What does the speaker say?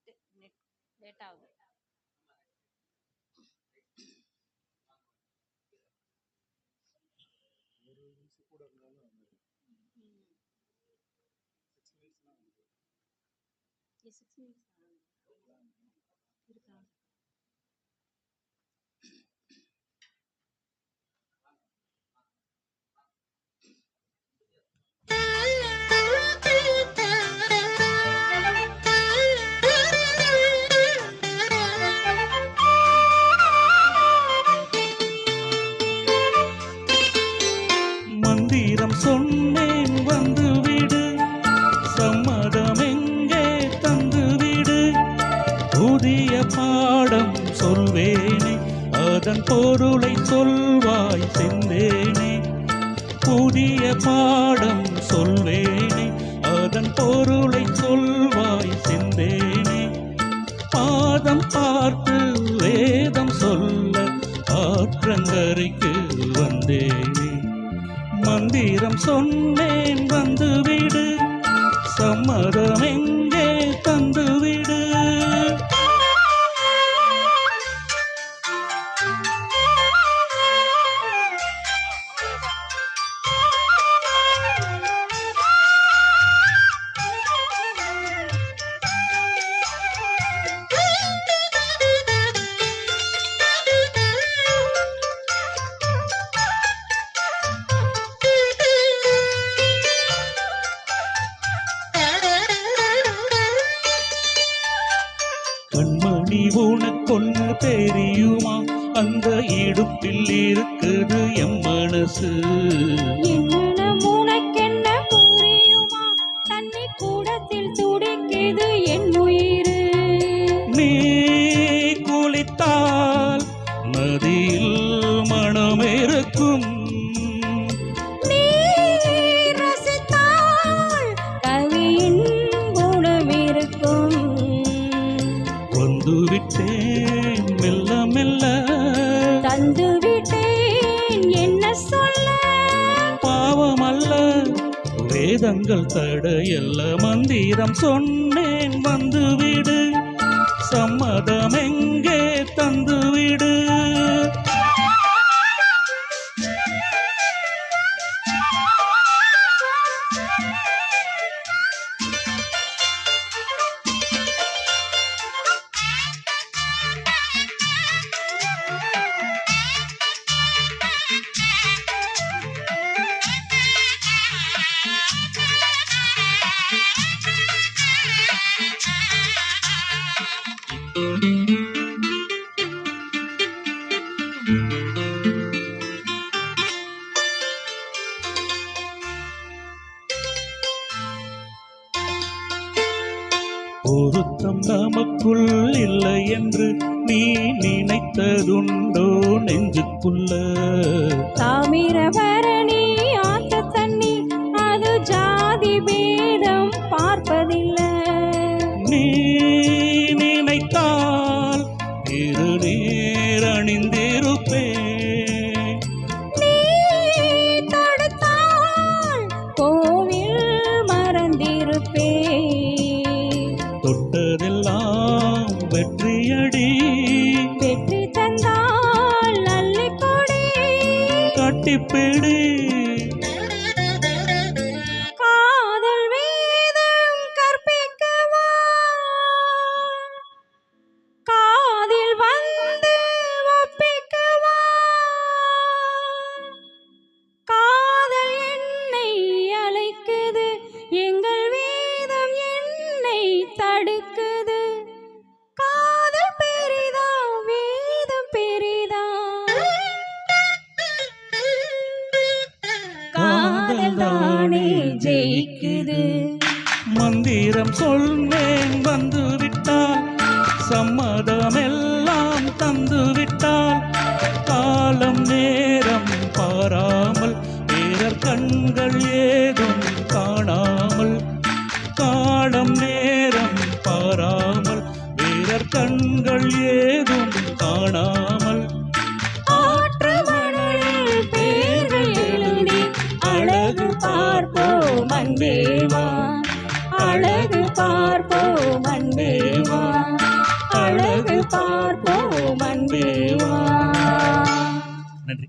Net late ஆகுது. இருக்கா? மந்திரம் சொன்னேன் வந்துவிடு, சம்மதம் எங்கே தந்துவிடு. புதிய பாடம் சொல்வேனே, அதன் பொருளை சொல்வாய் செந்தேனே. புதிய பாடம் சொல்வேனே, அதன் பொருளை சொல்வாய் செந்தேனே. பாதம் பார்த்து வேதம் சொல்ல ஆற்றங்கரைக்கு வந்தேனே. மந்திரம் சொன்னேன் வந்துவிடு, சம்மதம் எங்கே தந்துவிடு. கண்மணி உனக்கொன்னு தெரியுமா, அந்த இடுப்பில் இருக்குது எம் மனசு. உனக்கென்ன புரியுமா, தண்ணி கூடத்தில் துடிக்குது என் உயிர். நீ குளித்தால் நதியில் மனம் இருக்கும், நீ ரசித்தால் கவியின் குணம் இருக்கும். வந்துவிட்டேன் மெல்ல மெல்ல, தந்துவிட்டேன் என்ன சொல்ல. பாவம் அல்ல வேதங்கள் தடையல்ல. மந்திரம் சொன்னேன் வந்துவிடு, சம்மதம் எங்கே தந்துவிடு. பொருத்தம் நமக்குள் இல்லை என்று நீ நினைத்ததுண்டோ நெஞ்சுக்குள்ள. தாமிரபரணி ஆத்த தண்ணி அது ஜாதி பேதம் பார்ப்பதில்லை. நீ நினைத்தால் திருநீர் அணிந்திருப்பேன், நீ தடுத்தால் கோவில் மறந்திருப்பேன். தொட்டதெல்லாம் வெற்றியடி, வெற்றி தந்தால் அள்ளிக்கொடி. கட்டிப்பிடி காதல் வேதம் கற்பிக்கவா, காதில் வந்து ஒப்பிக்கவா. காதல் என்னை அழைக்குது, எங்கள் வேதம் என்னை தடுக்குது. காதல் பெரிதா வேதம் பெரிதா, காதல் தானே ஜெயிக்குது. மந்திரம் சொல்வேன் வந்துவிட்டால், சம்மதம் எல்லாம் தந்துவிட்டால். காலம் நேரம் பாராமல் பிறர் கண்கள் ஏதும் காணாமல், காலம் நேரம் பாராமல் பிறர் கண்கள் ஏதும் காணாமல். ஆற்று மணலில் பேர்கள் எழுதி அழகு பார்ப்போம் அன்பேவா. அழகு பார்ப்போம் அன்பே வா, அழகு பார்ப்போம் அன்பே வா. நன்றி.